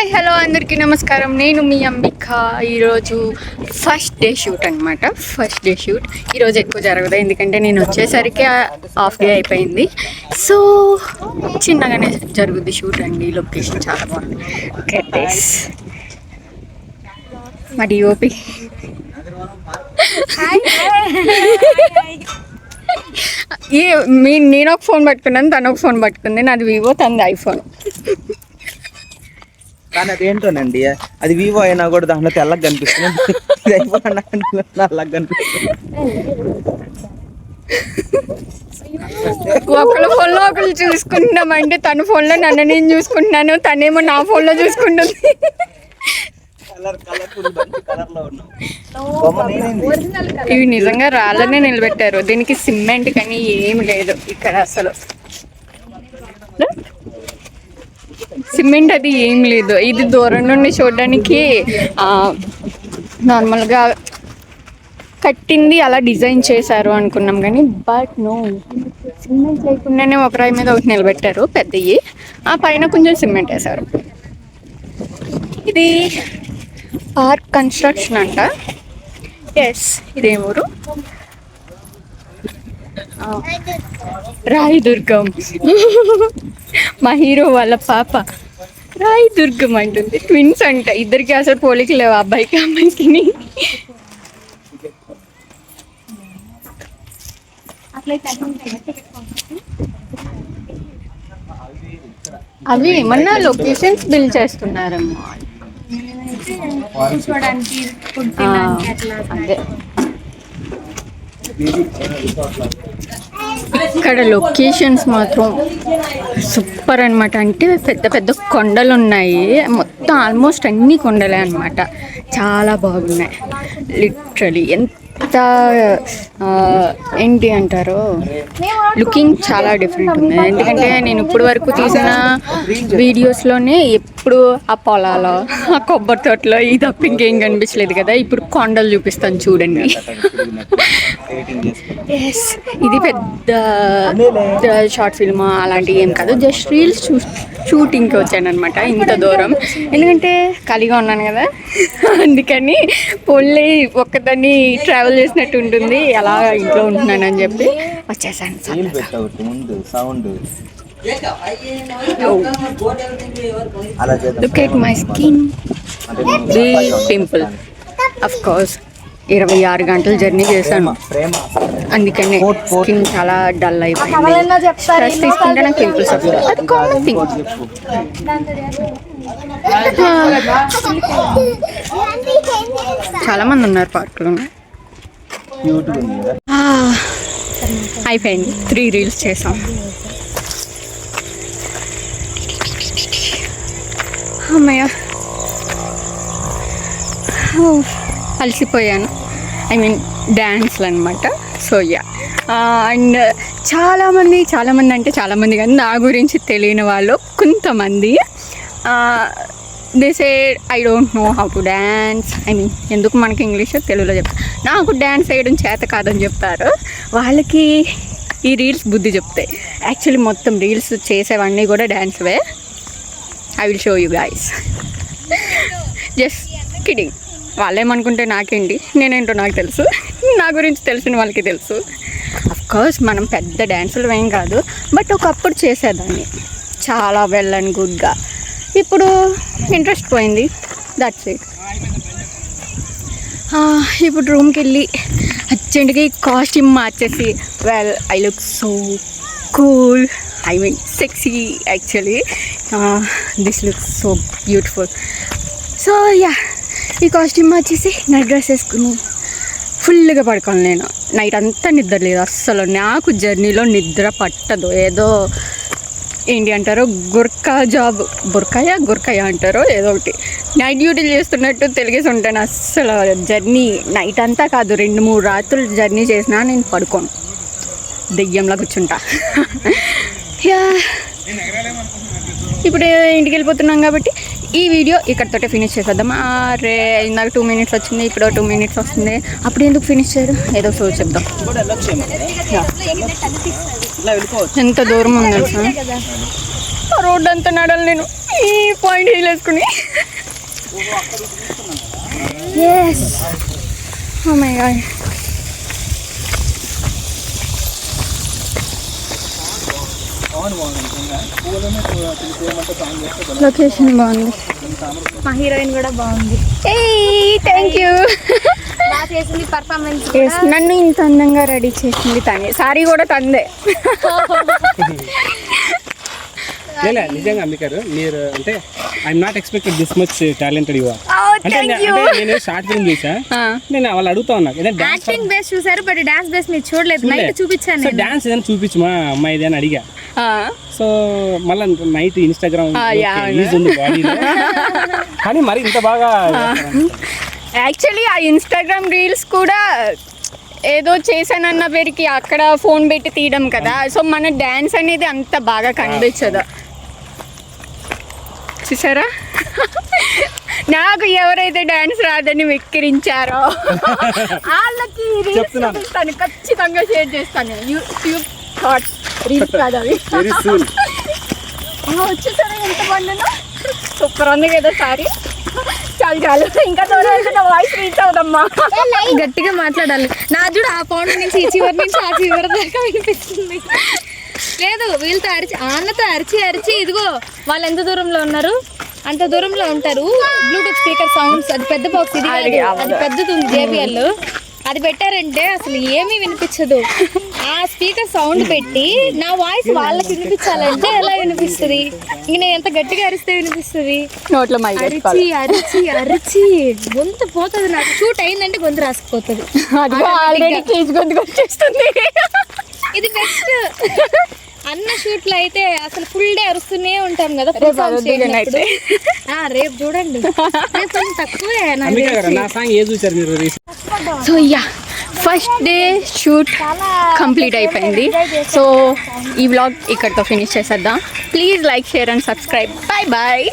Hi hello అందరికీ నమస్కారం. నేను మీ అంబిక. ఈరోజు ఫస్ట్ డే షూట్ అనమాట. ఫస్ట్ డే షూట్ ఈరోజు ఎక్కువ జరగదు, ఎందుకంటే నేను వచ్చేసరికి హాఫ్ డే అయిపోయింది. సో చిన్నగానే జరుగుద్ది షూట్ అండి. లొకేషన్ చాలా బాగుంది. గెట్టేస్ మా డిఓపి నేను ఒక ఫోన్ పట్టుకున్నాను, తను ఒక ఫోన్ పట్టుకుంది. నాది వివో, తనది ఐఫోన్. కానీ అదేంటోనండి, అది వివో అయినా కూడా దాంట్లో తెల్లగా కనిపిస్తుంది, నల్లగా కనిపిస్తుంది. ఒకళ్ళ ఫోన్లో ఒకళ్ళు చూసుకుంటున్నామంటే తన ఫోన్లో నన్ను నేను చూసుకుంటున్నాను, తనేమో నా ఫోన్లో చూసుకుంటుంది. ఇవి నిజంగా రాళ్ళనే నిలబెట్టారు. దీనికి సిమెంట్ కానీ ఏమి లేదు ఇక్కడ అసలు. సిమెంట్ అది ఏం లేదు. ఇది దూరం నుండి చూడడానికి నార్మల్గా కట్టింది, అలా డిజైన్ చేశారు అనుకున్నాం కానీ బట్ నో, సిమెంట్ లేకుండానే ఒక రాయి మీద ఒకటి నిలబెట్టారు పెద్దవి. ఆ పైన కొంచెం సిమెంట్ వేశారు. ఇది పార్క్ కన్స్ట్రక్షన్ అంట. ఎస్, ఇదేమూరు రాయి దుర్గం. మా హీరో వాళ్ళ పాప రాయి దుర్గం అంటుంది. ట్విన్స్ అంట. ఇద్దరికి అసలు పోలికలు లేవు, అబ్బాయికి అమ్మాయికి. అవి ఏమన్నా లొకేషన్స్ బిల్డ్ చేస్తున్నారమ్మా. అదే ఇక్కడ లొకేషన్స్ మాత్రం సూపర్ అనమాట. అంటే పెద్ద పెద్ద కొండలు ఉన్నాయి, మొత్తం ఆల్మోస్ట్ అన్ని కొండలే అనమాట. చాలా బాగున్నాయి లిటరలీ. ఎంత ఏంటి అంటారు, లుకింగ్ చాలా డిఫరెంట్ ఉంది. ఎందుకంటే నేను ఇప్పుడు వరకు తీసిన వీడియోస్లోనే ఎప్పుడు ఆ పొలాలో, ఆ కొబ్బరి తోటలో ఈ తప్ప ఇంకేం కనిపించలేదు కదా. ఇప్పుడు కొండలు చూపిస్తాను చూడండి. ఎస్, ఇది పెద్ద షార్ట్ ఫిల్మ్ అలాంటివి ఏం కాదు, జస్ట్ రీల్స్ షూటింగ్కి వచ్చాను అనమాట ఇంత దూరం. ఎందుకంటే ఖాళీగా ఉన్నాను కదా, అందుకని ఓన్లీ ఒక్కదాన్ని ట్రావెల్ చేసినట్టు ఉంటుంది, అలా ఇంట్లో ఉంటున్నానని చెప్పి వచ్చేసాను. Look at my skin, big pimple. Of course 26 గంటలు జర్నీ చేశాను, అందుకనే స్కిన్ చాలా డల్ అయిపోయింది. స్ట్రెస్ తీసుకుంటే నాకు పింపుల్స్ వస్తాయి, అది కామన్ థింగ్. చాలా మంది ఉన్నారు పార్కులో. అయిపోయింది, 3 రీల్స్ చేసాం. అమ్మయ్య, అలసిపోయాను. ఐ మీన్ డ్యాన్స్లు అనమాట. సో యా, అండ్ చాలామంది అంటే చాలామంది కానీ నా గురించి తెలియని వాళ్ళు కొంతమంది they say I don't know how to dance. I mean ఎందుకు మనకి ఇంగ్లీష్ తెలుగులో చెప్తారు, నాకు డ్యాన్స్ వేయడం చేత కాదని చెప్తారు. వాళ్ళకి ఈ రీల్స్ బుద్ధి చెప్తాయి. యాక్చువల్లీ మొత్తం రీల్స్ చేసేవన్నీ కూడా డ్యాన్స్వే. I will show you guys. Just kidding. వాళ్ళేమనుకుంటే నాకేంటి, నేనేంటో నాకు తెలుసు, నా గురించి తెలిసిన వాళ్ళకి తెలుసు. అఫ్కోర్స్ మనం పెద్ద డ్యాన్సులు ఏం కాదు, బట్ ఒకప్పుడు చేసేదాన్ని చాలా వెల్ అండ్ గుడ్గా. ఇప్పుడు ఇంట్రెస్ట్ పోయింది, దట్స్ ఇట్. ఇప్పుడు రూమ్కి వెళ్ళి అర్జెంట్గా కాస్ట్యూమ్ మార్చేసి, well I look so cool, I mean sexy actually. This looks so beautiful. So yeah, ఈ కాస్ట్యూమ్ వచ్చేసి నైట్ డ్రెస్ వేసుకుని ఫుల్గా పడుకోను. నేను నైట్ అంతా నిద్ర లేదు అస్సలు. నాకు జర్నీలో నిద్ర పట్టదు. ఏదో ఏంటి అంటారో గుర్కాయ అంటారో ఏదో ఒకటి, నైట్ డ్యూటీలు చేస్తున్నట్టు తెలిగేసి ఉంటాను. అస్సలు జర్నీ నైట్ అంతా కాదు, 2-3 రాత్రులు జర్నీ చేసినా నేను పడుకోను, దెయ్యంలా కూర్చుంటా. యా, ఇప్పుడు ఇంటికి వెళ్ళిపోతున్నాం కాబట్టి ఈ వీడియో ఇక్కడితోటే ఫినిష్ చేసేద్దాం. అరే ఇందాక 2 మినిట్స్ వచ్చింది, ఇప్పుడు 2 మినిట్స్ వస్తుంది. అప్పుడు ఎందుకు ఫినిష్ చేయరు, ఏదో సో చెప్దాం. ఎంత దూరం ఉంది తెలుసా, రోడ్డు అంతా నడాలి నేను. ఈ పాయింట్ హీల్ వేసుకుని ఓ మై గాడ్ లొకేషన్ బాగుంది. మా హీరోయిన్ కూడా బాగుంది. Thank you. బాగా చేసింది పర్ఫార్మెన్స్. నన్ను ఇంత అందంగా రెడీ చేసింది తనే. సారీ కూడా తందే. నిజంగా అంబికారు మీరు అంటే I'm not expected this much talented you are. అంటే నేను షార్ట్ ఫిల్మ్ చూసా, నేను వాళ్ళు అడుగుతా ఉన్నా యాక్టింగ్ బేస్ చూసారు బట్ డాన్స్ బేస్ మీరు చూడలేదు. నైట్ చూపించాను సో డాన్స్ ఏదైనా చూపించు మా అమ్మాయి అని అడిగా. సో మళ్ళీ నైట్ ఇన్స్టాగ్రామ్ ఉంది బాడీలో కానీ మరి ఇంత బాగా. యాక్చువల్లీ ఆ ఇన్స్టాగ్రామ్ రీల్స్ కూడా ఏదో చేశానన్న పేరుకి అక్కడ ఫోన్ పెట్టి తీయడం కదా. సో మన డ్యాన్స్ అనేది అంత బాగా కనిపించదు. చూసారా నాకు ఎవరైతే డాన్స్ రాదని వెక్కిరించారో వాళ్ళకి రీల్స్ చూపిస్తాను, ఖచ్చితంగా షేర్ చేస్తాను. యూట్యూబ్ షార్ట్స్ రీల్స్ కాదు అవి. వచ్చేసారా ఎంత బాగుందో, సూపర్ ఉంది కదా సారీ. చాలు చాలు, ఇంకా దూరం వాయిస్ రీచ్ అవుదమ్మా. గట్టిగా మాట్లాడాలి. నా చూడు ఆ పౌండ్ నుంచి ఈ చివరి నుంచి ఆ చివరి దాకా వినిపిస్తుంది. లేదు వీళ్ళతో అరిచి ఆన్నతో అరిచి అరిచి ఇదిగో వాళ్ళు ఎంత దూరంలో ఉన్నారు అంత దూరంలో ఉంటారు. బ్లూటూత్ స్పీకర్ సౌండ్స్ అది పెద్ద బాక్స్, ఇది అది పెద్దది ఉంది JBL. అది పెట్టారంటే అసలు ఏమీ వినిపించదు. ఆ స్పీకర్ సౌండ్ పెట్టి నా వాయిస్ వాళ్ళకి వినిపించాలంటే ఎలా వినిపిస్తుంది? ఇంక నేను ఎంత గట్టిగా అరిస్తే వినిపిస్తుంది? నోట్లో అరిచి అరిచి అరిచి గొంతు పోతుంది. నాకు షూట్ అయిందంటే గొంతు రాసుకుపోతుంది. ఇది బెస్ట్. అన్న షూట్ లో అయితే అసలు ఫుల్ డే అరుస్తూనే ఉంటాం కదా. రేపు చూడండి, రేపు కొంచెం తక్కువే. నా సాంగ్ ఏ చూసారు మీరు? So yeah, first day shoot complete అయిపోయింది. సో ఈ వ్లాగ్ ఇక్కడితో ఫినిష్ చేసేద్దాం. Please like, share and subscribe. Bye bye.